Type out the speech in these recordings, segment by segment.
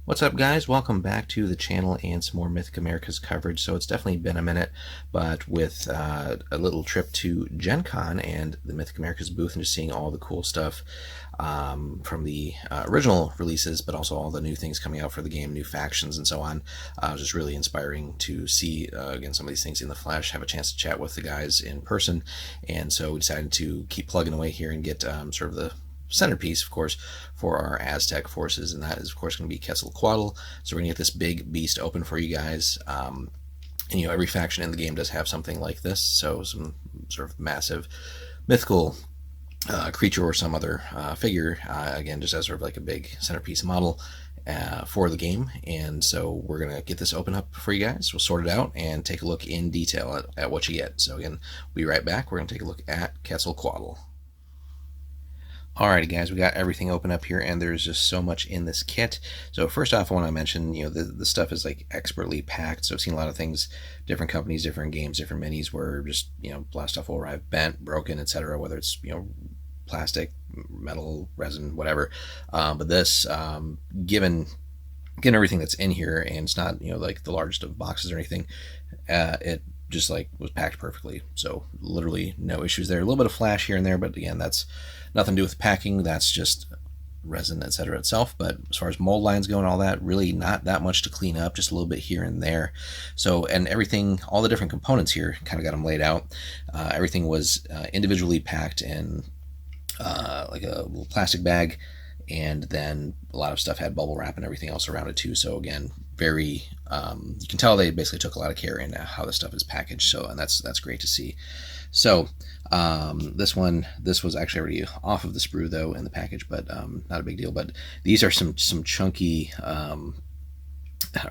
What's up, guys? Welcome back to the channel and some more Mythic Americas coverage. So it's definitely been a minute, but with a little trip to Gen Con and the Mythic Americas booth and just seeing all the cool stuff from the original releases, but also all the new things coming out for the game, new factions and so on. It was just really inspiring to see, again, some of these things in the flesh, have a chance to chat with the guys in person. And so we decided to keep plugging away here and get sort of the centerpiece, of course, for our Aztec forces, and that is, of course, going to be Quetzalcoatl. So we're going to get this big beast open for you guys. And, you know, every faction in the game does have something like this, so some sort of massive mythical creature or some other figure, again, just as sort of like a big centerpiece model for the game. And so we're going to get this open up for you guys. We'll sort it out and take a look in detail at what you get. So again, we'll be right back. We're going to take a look at Quetzalcoatl. Alrighty, guys, we got everything open up here, and there's just so much in this kit. So first off, I want to mention, you know, the stuff is like expertly packed. So I've seen a lot of things, different companies, different games, different minis, where just, you know, a lot of stuff will arrive bent, broken, etc. Whether it's, you know, plastic, metal, resin, whatever. But this, given everything that's in here, and it's not, you know, like the largest of boxes or anything, it just like was packed perfectly. So literally no issues there. A little bit of flash here and there, but again, that's nothing to do with packing. That's just resin, etc. itself. But as far as mold lines go and all that, really not that much to clean up, just a little bit here and there. So, and everything, all the different components here, kind of got them laid out. Everything was individually packed in like a little plastic bag, and then a lot of stuff had bubble wrap and everything else around it too. So again, very you can tell they basically took a lot of care in how the stuff is packaged. So, and that's great to see. So this was actually already off of the sprue though in the package, but not a big deal. But these are some chunky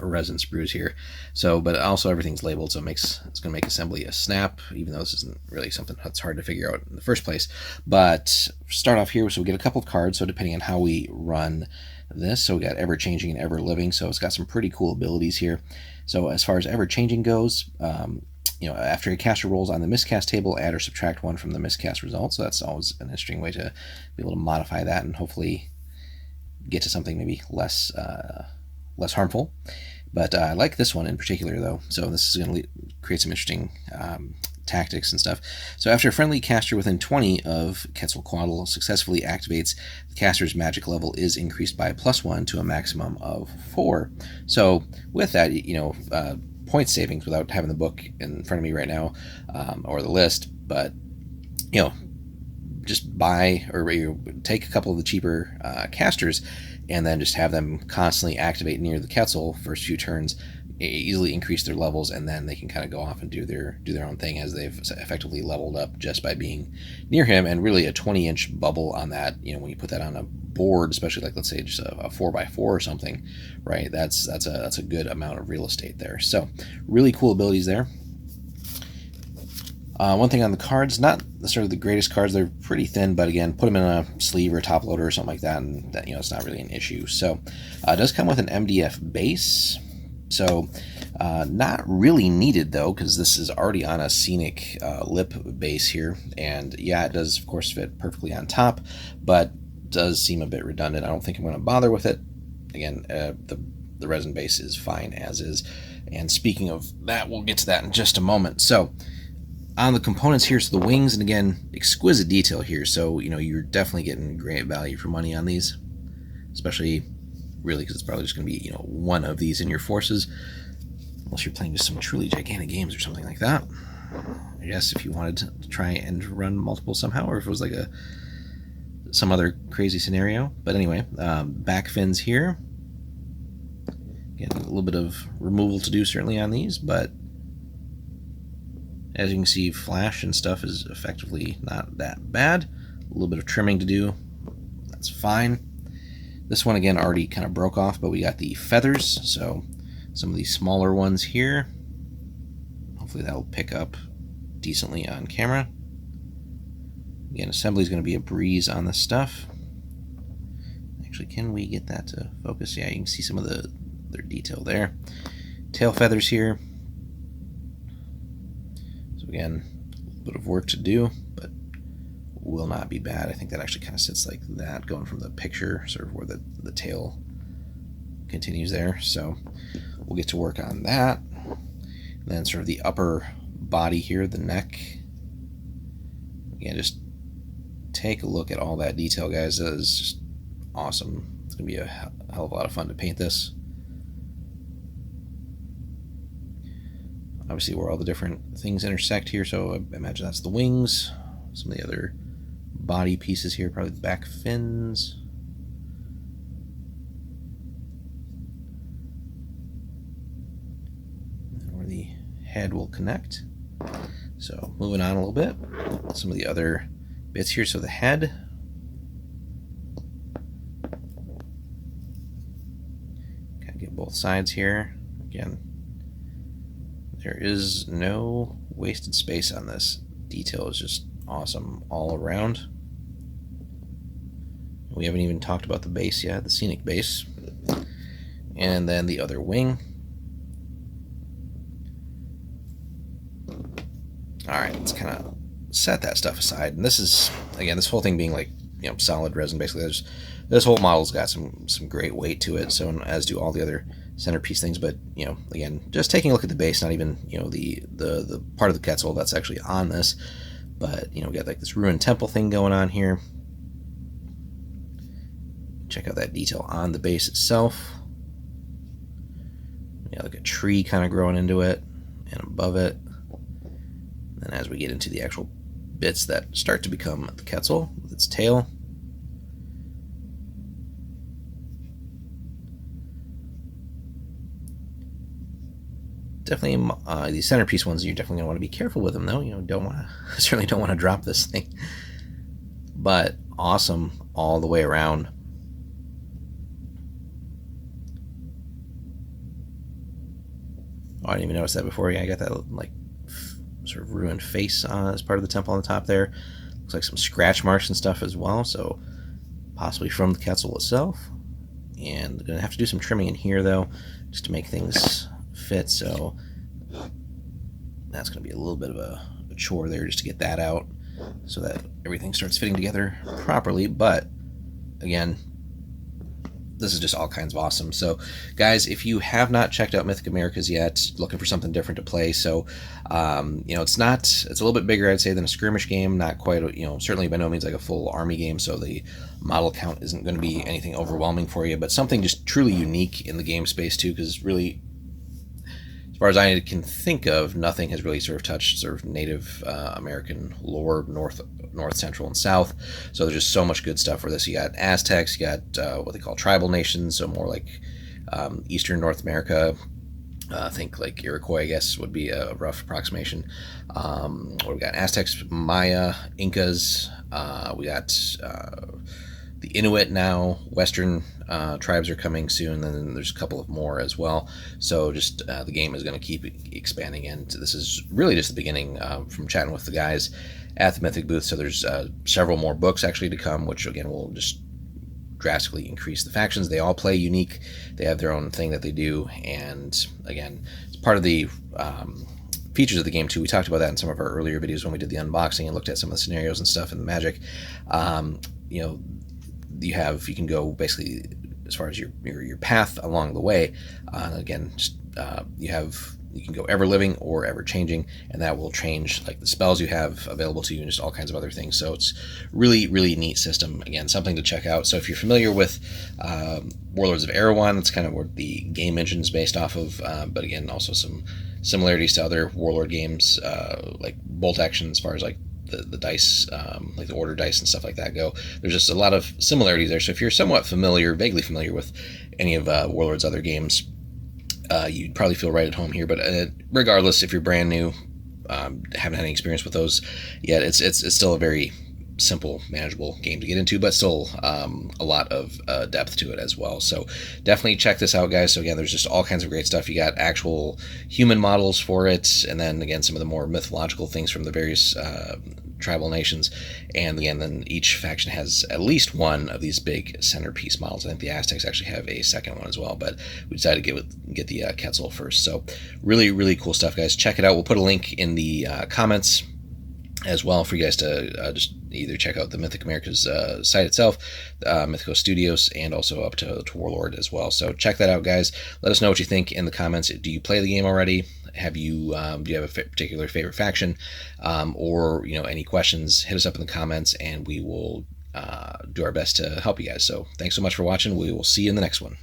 resin sprues here. So, but also everything's labeled, so it's going to make assembly a snap, even though this isn't really something that's hard to figure out in the first place. But start off here, so we get a couple of cards. So depending on how we run this, so we got ever changing and ever living. So it's got some pretty cool abilities here. So as far as ever changing goes, you know, after a caster rolls on the miscast table, add or subtract 1 from the miscast result. So that's always an interesting way to be able to modify that and hopefully get to something maybe less harmful. But I like this one in particular, though. So this is going to create some interesting tactics and stuff. So after a friendly caster within 20 of Quetzalcoatl successfully activates, the caster's magic level is increased by +1 to a maximum of 4. So with that, you know, point savings, without having the book in front of me right now, or the list, but, you know, just buy or take a couple of the cheaper casters and then just have them constantly activate near the Quetzal first few turns, easily increase their levels, and then they can kind of go off and do their own thing as they've effectively leveled up just by being near him. And really a 20-inch bubble on that, you know, when you put that on a board, especially like, let's say, just a 4x4 or something, right? That's a good amount of real estate there. So really cool abilities there. One thing on the cards, not necessarily the greatest cards. They're pretty thin, but again, put them in a sleeve or a top loader or something like that, and that, you know, it's not really an issue. So it does come with an MDF base. So not really needed though, because this is already on a scenic lip base here, and yeah, it does of course fit perfectly on top, but does seem a bit redundant. I don't think I'm going to bother with it. Again, the resin base is fine as is. And speaking of that, we'll get to that in just a moment. So on the components here, so the wings, and again, exquisite detail here. So, you know, you're definitely getting great value for money on these, especially really because it's probably just going to be, you know, one of these in your forces, unless you're playing just some truly gigantic games or something like that. I guess if you wanted to try and run multiple somehow, or if it was like some other crazy scenario. But anyway, back fins here. Again, a little bit of removal to do certainly on these, but as you can see, flash and stuff is effectively not that bad. A little bit of trimming to do, that's fine. This one, again, already kind of broke off, but we got the feathers, so some of these smaller ones here. Hopefully that'll pick up decently on camera. Again, assembly is going to be a breeze on this stuff. Actually, can we get that to focus? Yeah, you can see some of their detail there. Tail feathers here. So again, a little bit of work to do, but will not be bad. I think that actually kind of sits like that, going from the picture, sort of where the tail continues there. So we'll get to work on that. And then sort of the upper body here, the neck. Again, just take a look at all that detail, guys. That is just awesome. It's going to be a hell of a lot of fun to paint this. Obviously where all the different things intersect here, so I imagine that's the wings. Some of the other body pieces here, probably the back fins. And where the head will connect. So moving on a little bit, some of the other bits here. So the head. Kind of get both sides here. Again, there is no wasted space on this. Detail is just awesome all around. We haven't even talked about the base yet, the scenic base. And then the other wing. Alright, let's kind of set that stuff aside. And this is, again, this whole thing being like, you know, solid resin, basically. This whole model's got some great weight to it, so as do all the other centerpiece things. But, you know, again, just taking a look at the base, not even, you know, the part of the Quetzal that's actually on this. But, you know, we got like this ruined temple thing going on here. Check out that detail on the base itself. Yeah, like a tree kind of growing into it and above it. And as we get into the actual bits that start to become the Quetzal with its tail. Definitely, these centerpiece ones, you're definitely gonna want to be careful with them, though. You know, certainly don't want to drop this thing. But awesome all the way around. Oh, I didn't even notice that before. Yeah, I got that like sort of ruined face as part of the temple on the top there. Looks like some scratch marks and stuff as well. So possibly from the Quetzal itself. And gonna have to do some trimming in here though, just to make things fit. So that's going to be a little bit of a chore there just to get that out so that everything starts fitting together properly. But again, this is just all kinds of awesome. So guys, if you have not checked out Mythic Americas yet, looking for something different to play, so you know, it's a little bit bigger, I'd say, than a skirmish game. Not quite, you know, certainly by no means like a full army game, so the model count isn't going to be anything overwhelming for you, but something just truly unique in the game space too, because really, as far as I can think of, nothing has really sort of touched sort of Native American lore, North, Central, and South. So there's just so much good stuff for this. You got Aztecs, you got what they call tribal nations, so more like Eastern North America. I think like Iroquois, I guess, would be a rough approximation. What we got? Aztecs, Maya, Incas. We got the Inuit now. Western tribes are coming soon. Then there's a couple of more as well. So just the game is going to keep expanding, and this is really just the beginning. From chatting with the guys at the Mythic booth, so there's several more books actually to come, which again will just drastically increase the factions. They all play unique. They have their own thing that they do, and again, it's part of the features of the game too. We talked about that in some of our earlier videos when we did the unboxing and looked at some of the scenarios and stuff and the magic. You know, you can go basically as far as your path along the way. Again, just, you can go ever living or ever changing, and that will change like the spells you have available to you and just all kinds of other things. So it's really, really neat system. Again, something to check out. So if you're familiar with Warlords of Erewhon, that's kind of where the game engine is based off of. But again, also some similarities to other Warlord games, like bolt action as far as like the dice, like the order dice and stuff like that go. There's just a lot of similarities there. So if you're somewhat vaguely familiar with any of Warlord's other games, you'd probably feel right at home here. But regardless, if you're brand new, haven't had any experience with those yet, it's still a very simple, manageable game to get into, but still a lot of depth to it as well. So definitely check this out, guys. So again, there's just all kinds of great stuff. You got actual human models for it, and then again, some of the more mythological things from the various tribal nations. And again, then each faction has at least one of these big centerpiece models. I think the Aztecs actually have a second one as well, but we decided to get the Quetzal first. So really, really cool stuff, guys. Check it out. We'll put a link in the comments as well for you guys to just either check out the Mythic Americas site itself, Mythico Studios, and also up to Warlord as well. So check that out, guys. Let us know what you think in the comments. Do you play the game already? Have you do you have a particular favorite faction, or any questions? Hit us up in the comments, and we will do our best to help you guys. So thanks so much for watching. We will see you in the next one.